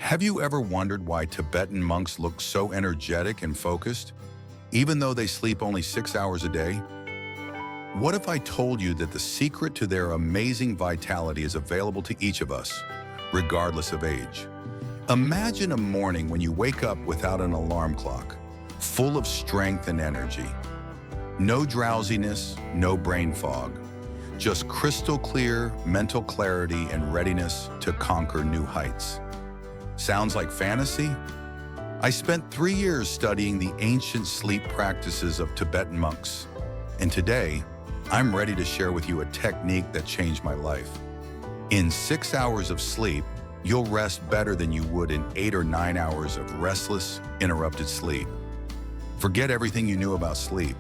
Have you ever wondered why Tibetan monks look so energetic and focused, even though they sleep only 6 hours a day? What if I told you that the secret to their amazing vitality is available to each of us, regardless of age? Imagine a morning when you wake up without an alarm clock, full of strength and energy. No drowsiness, no brain fog, just crystal clear mental clarity and readiness to conquer new heights. Sounds like fantasy? I spent 3 years studying the ancient sleep practices of Tibetan monks, and today, I'm ready to share with you a technique that changed my life. In 6 hours of sleep, you'll rest better than you would in 8 or 9 hours of restless, interrupted sleep. Forget everything you knew about sleep.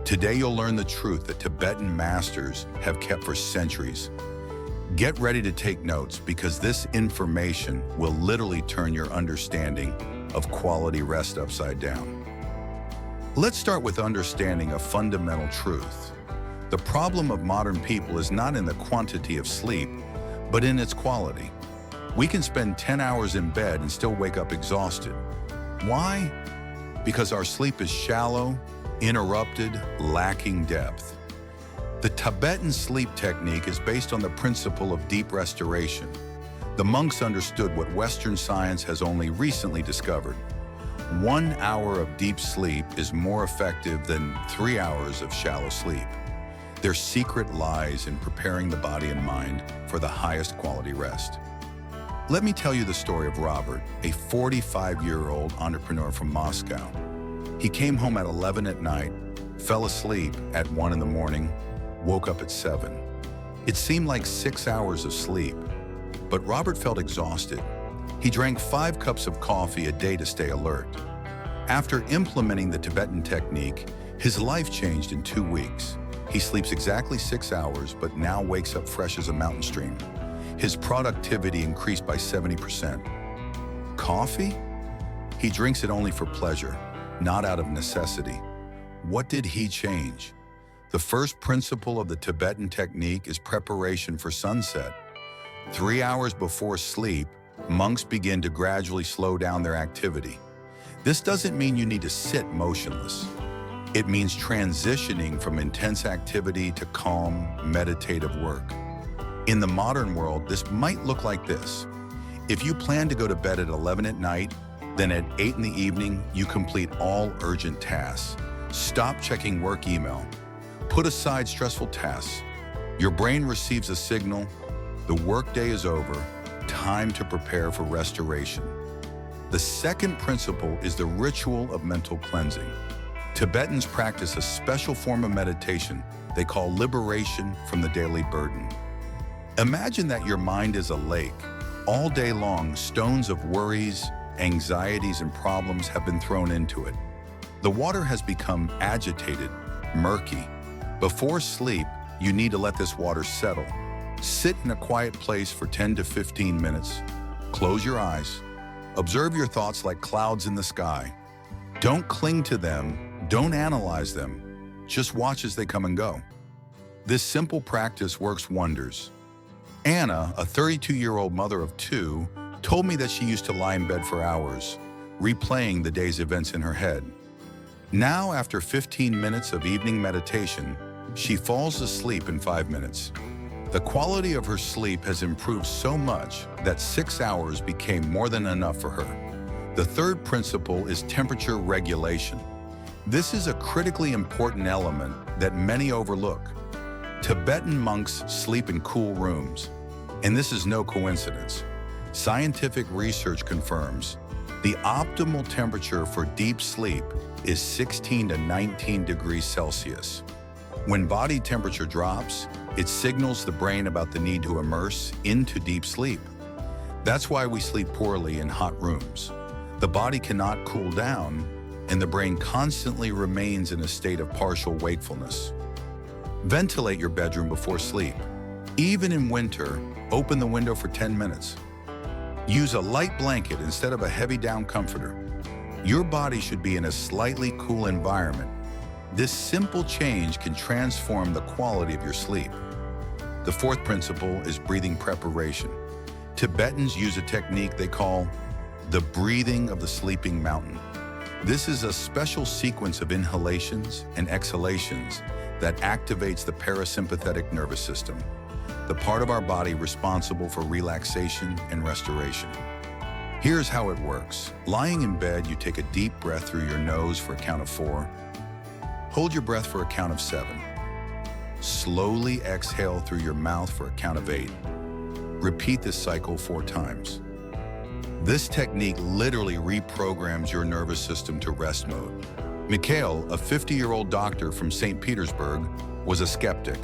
Today you'll learn the truth that Tibetan masters have kept for centuries. Get ready to take notes because this information will literally turn your understanding of quality rest upside down. Let's start with understanding a fundamental truth. The problem of modern people is not in the quantity of sleep, but in its quality. We can spend 10 hours in bed and still wake up exhausted. Why? Because our sleep is shallow, interrupted, lacking depth. The Tibetan sleep technique is based on the principle of deep restoration. The monks understood what Western science has only recently discovered. 1 hour of deep sleep is more effective than 3 hours of shallow sleep. Their secret lies in preparing the body and mind for the highest quality rest. Let me tell you the story of Robert, a 45-year-old entrepreneur from Moscow. He came home at 11 at night, fell asleep at 1 in the morning, woke up at 7. It seemed like 6 hours of sleep, but Robert felt exhausted. He drank 5 cups of coffee a day to stay alert. After implementing the Tibetan technique, his life changed in 2 weeks. He sleeps exactly 6 hours, but now wakes up fresh as a mountain stream. His productivity increased by 70%. Coffee? He drinks it only for pleasure, not out of necessity. What did he change? The first principle of the Tibetan technique is preparation for sunset. 3 hours before sleep, monks begin to gradually slow down their activity. This doesn't mean you need to sit motionless. It means transitioning from intense activity to calm, meditative work. In the modern world, this might look like this. If you plan to go to bed at 11 at night, then at 8 in the evening, you complete all urgent tasks. Stop checking work email. Put aside stressful tasks. Your brain receives a signal. The workday is over. Time to prepare for restoration. The second principle is the ritual of mental cleansing. Tibetans practice a special form of meditation they call liberation from the daily burden. Imagine that your mind is a lake. All day long, stones of worries, anxieties, and problems have been thrown into it. The water has become agitated, murky. Before sleep, you need to let this water settle. Sit in a quiet place for 10 to 15 minutes. Close your eyes. Observe your thoughts like clouds in the sky. Don't cling to them. Don't analyze them. Just watch as they come and go. This simple practice works wonders. Anna, a 32-year-old mother of 2, told me that she used to lie in bed for hours, replaying the day's events in her head. Now, after 15 minutes of evening meditation, she falls asleep in 5 minutes. The quality of her sleep has improved so much that 6 hours became more than enough for her. The third principle is temperature regulation. This is a critically important element that many overlook. Tibetan monks sleep in cool rooms, and this is no coincidence. Scientific research confirms the optimal temperature for deep sleep is 16 to 19 degrees Celsius. When body temperature drops, it signals the brain about the need to immerse into deep sleep. That's why we sleep poorly in hot rooms. The body cannot cool down, and the brain constantly remains in a state of partial wakefulness. Ventilate your bedroom before sleep. Even in winter, open the window for 10 minutes. Use a light blanket instead of a heavy down comforter. Your body should be in a slightly cool environment. This simple change can transform the quality of your sleep. The fourth principle is breathing preparation. Tibetans use a technique they call the breathing of the sleeping mountain. This is a special sequence of inhalations and exhalations that activates the parasympathetic nervous system, the part of our body responsible for relaxation and restoration. Here's how it works. Lying in bed, you take a deep breath through your nose for a count of 4. Hold your breath for a count of 7. Slowly exhale through your mouth for a count of 8. Repeat this cycle 4 times. This technique literally reprograms your nervous system to rest mode. Mikhail, a 50-year-old doctor from St. Petersburg, was a skeptic.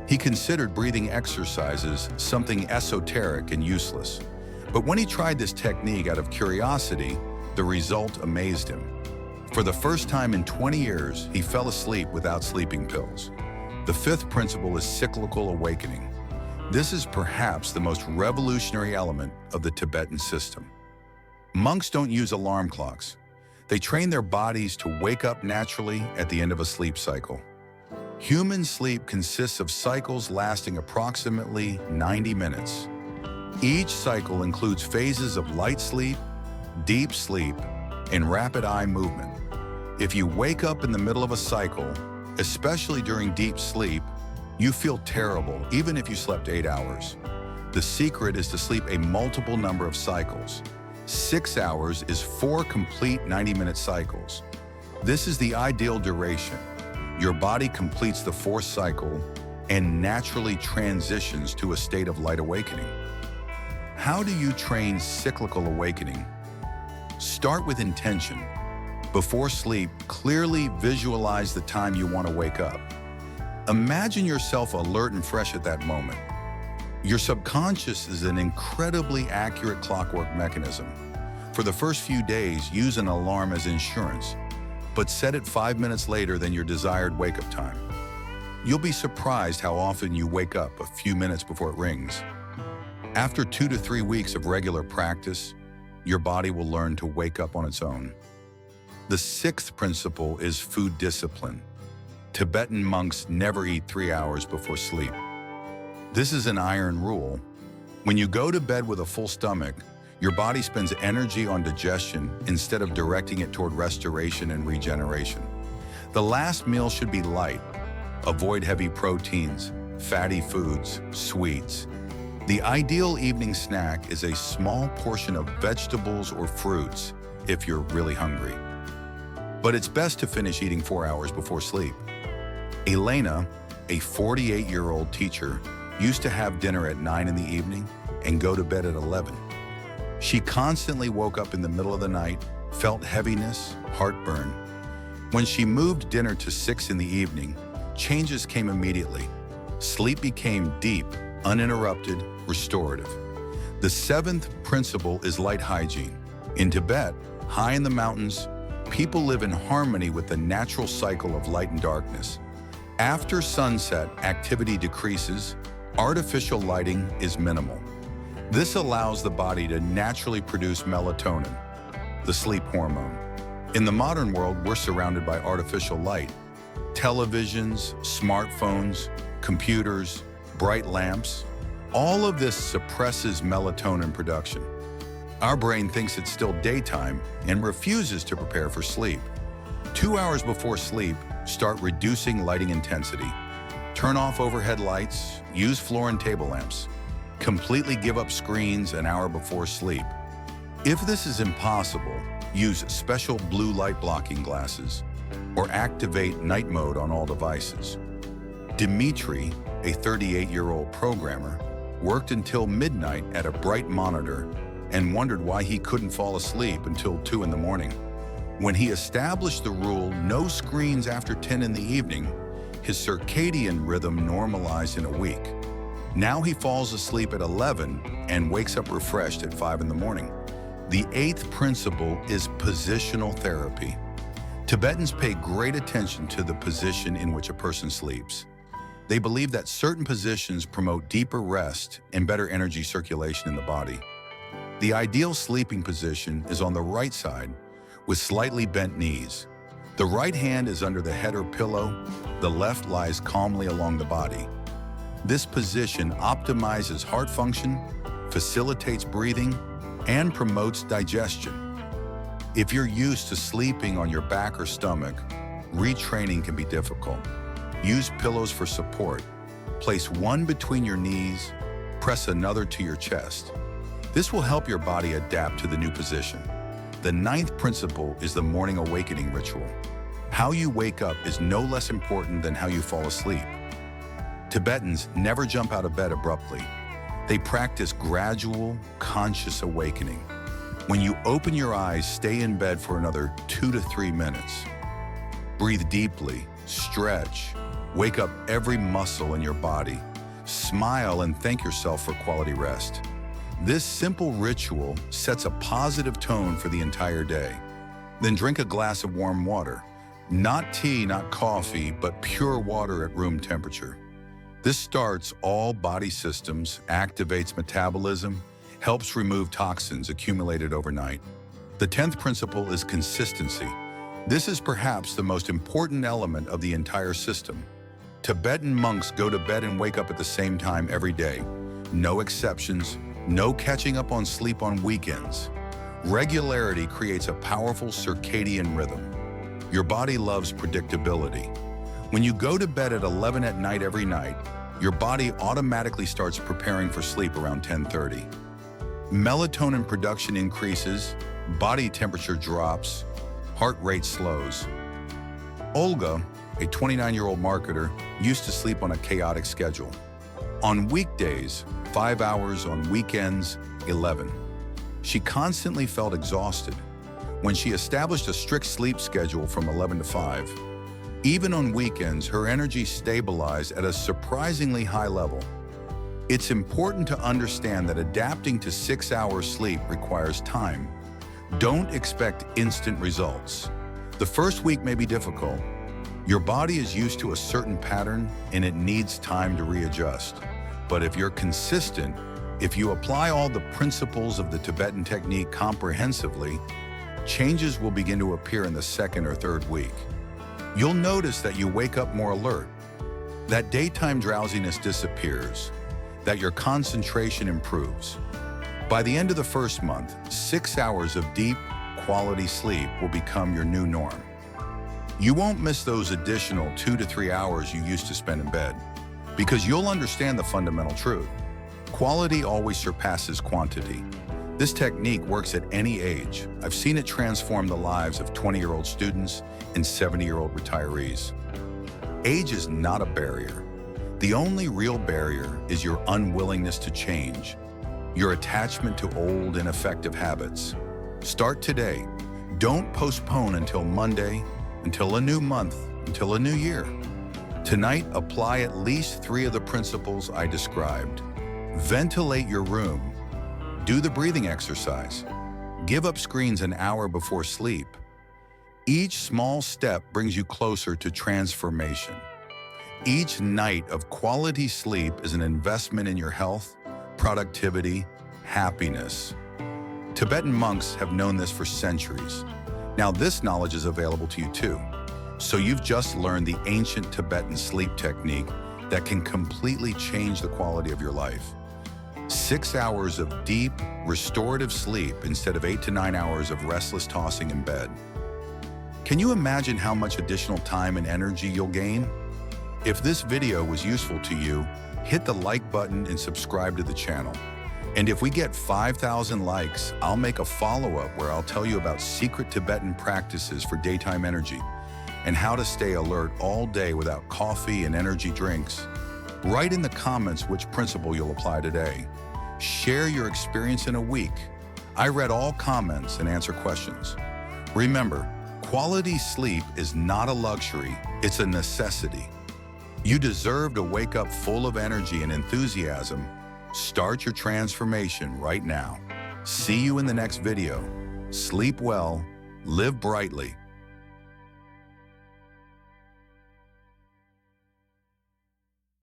He considered breathing exercises something esoteric and useless. But when he tried this technique out of curiosity, the result amazed him. For the first time in 20 years, he fell asleep without sleeping pills. The 5th principle is cyclical awakening. This is perhaps the most revolutionary element of the Tibetan system. Monks don't use alarm clocks. They train their bodies to wake up naturally at the end of a sleep cycle. Human sleep consists of cycles lasting approximately 90 minutes. Each cycle includes phases of light sleep, deep sleep, and rapid eye movement. If you wake up in the middle of a cycle, especially during deep sleep, you feel terrible even if you slept 8 hours. The secret is to sleep a multiple number of cycles. 6 hours is 4 complete 90-minute cycles. This is the ideal duration. Your body completes the 4th cycle and naturally transitions to a state of light awakening. How do you train cyclical awakening? Start with intention. Before sleep, clearly visualize the time you want to wake up. Imagine yourself alert and fresh at that moment. Your subconscious is an incredibly accurate clockwork mechanism. For the first few days, use an alarm as insurance, but set it 5 minutes later than your desired wake-up time. You'll be surprised how often you wake up a few minutes before it rings. After 2 to 3 weeks of regular practice, your body will learn to wake up on its own. The 6th principle is food discipline. Tibetan monks never eat 3 hours before sleep. This is an iron rule. When you go to bed with a full stomach, your body spends energy on digestion instead of directing it toward restoration and regeneration. The last meal should be light. Avoid heavy proteins, fatty foods, sweets. The ideal evening snack is a small portion of vegetables or fruits if you're really hungry. But it's best to finish eating 4 hours before sleep. Elena, a 48-year-old teacher, used to have dinner at 9 in the evening and go to bed at 11. She constantly woke up in the middle of the night, felt heaviness, heartburn. When she moved dinner to 6 in the evening, changes came immediately. Sleep became deep, uninterrupted, restorative. The 7th principle is light hygiene. In Tibet, high in the mountains, people live in harmony with the natural cycle of light and darkness. After sunset, activity decreases. Artificial lighting is minimal. This allows the body to naturally produce melatonin, the sleep hormone. In the modern world, we're surrounded by artificial light. Televisions, smartphones, computers, bright lamps. All of this suppresses melatonin production. Our brain thinks it's still daytime and refuses to prepare for sleep. 2 hours before sleep, start reducing lighting intensity. Turn off overhead lights, use floor and table lamps. Completely give up screens an hour before sleep. If this is impossible, use special blue light blocking glasses or activate night mode on all devices. Dmitry, a 38-year-old programmer, worked until midnight at a bright monitor and wondered why he couldn't fall asleep until 2 in the morning. When he established the rule, no screens after 10 in the evening, his circadian rhythm normalized in a week. Now he falls asleep at 11 and wakes up refreshed at 5 in the morning. The 8th principle is positional therapy. Tibetans pay great attention to the position in which a person sleeps. They believe that certain positions promote deeper rest and better energy circulation in the body. The ideal sleeping position is on the right side with slightly bent knees. The right hand is under the head or pillow, the left lies calmly along the body. This position optimizes heart function, facilitates breathing, and promotes digestion. If you're used to sleeping on your back or stomach, retraining can be difficult. Use pillows for support. Place one between your knees, press another to your chest. This will help your body adapt to the new position. The 9th principle is the morning awakening ritual. How you wake up is no less important than how you fall asleep. Tibetans never jump out of bed abruptly. They practice gradual, conscious awakening. When you open your eyes, stay in bed for another 2 to 3 minutes. Breathe deeply, stretch, wake up every muscle in your body. Smile and thank yourself for quality rest. This simple ritual sets a positive tone for the entire day. Then drink a glass of warm water. Not tea, not coffee, but pure water at room temperature. This starts all body systems, activates metabolism, helps remove toxins accumulated overnight. The 10th principle is consistency. This is perhaps the most important element of the entire system. Tibetan monks go to bed and wake up at the same time every day. No exceptions, no catching up on sleep on weekends. Regularity creates a powerful circadian rhythm. Your body loves predictability. When you go to bed at 11 at night every night, your body automatically starts preparing for sleep around 10:30. Melatonin production increases, body temperature drops, heart rate slows. Olga, a 29-year-old marketer, used to sleep on a chaotic schedule. On weekdays, 5 hours, on weekends, 11. She constantly felt exhausted. When she established a strict sleep schedule from 11 to 5, even on weekends, her energy stabilized at a surprisingly high level. It's important to understand that adapting to 6 hours sleep requires time. Don't expect instant results. The first week may be difficult. Your body is used to a certain pattern and it needs time to readjust. But if you're consistent, if you apply all the principles of the Tibetan technique comprehensively, changes will begin to appear in the 2nd or 3rd week. You'll notice that you wake up more alert, that daytime drowsiness disappears, that your concentration improves. By the end of the first month, 6 hours of deep, quality sleep will become your new norm. You won't miss those additional 2 to 3 hours you used to spend in bed, because you'll understand the fundamental truth. Quality always surpasses quantity. This technique works at any age. I've seen it transform the lives of 20-year-old students and 70-year-old retirees. Age is not a barrier. The only real barrier is your unwillingness to change, your attachment to old, ineffective habits. Start today. Don't postpone until Monday, until a new month, until a new year. Tonight, apply at least 3 of the principles I described. Ventilate your room. Do the breathing exercise. Give up screens an hour before sleep. Each small step brings you closer to transformation. Each night of quality sleep is an investment in your health, productivity, happiness. Tibetan monks have known this for centuries. Now this knowledge is available to you too. So you've just learned the ancient Tibetan sleep technique that can completely change the quality of your life. 6 hours of deep, restorative sleep instead of 8 to 9 hours of restless tossing in bed. Can you imagine how much additional time and energy you'll gain? If this video was useful to you, hit the like button and subscribe to the channel. And if we get 5,000 likes, I'll make a follow-up where I'll tell you about secret Tibetan practices for daytime energy and how to stay alert all day without coffee and energy drinks. Write in the comments which principle you'll apply today. Share your experience in a week. I read all comments and answer questions. Remember, quality sleep is not a luxury, it's a necessity. You deserve to wake up full of energy and enthusiasm. Start your transformation right now. See you in the next video. Sleep well, live brightly,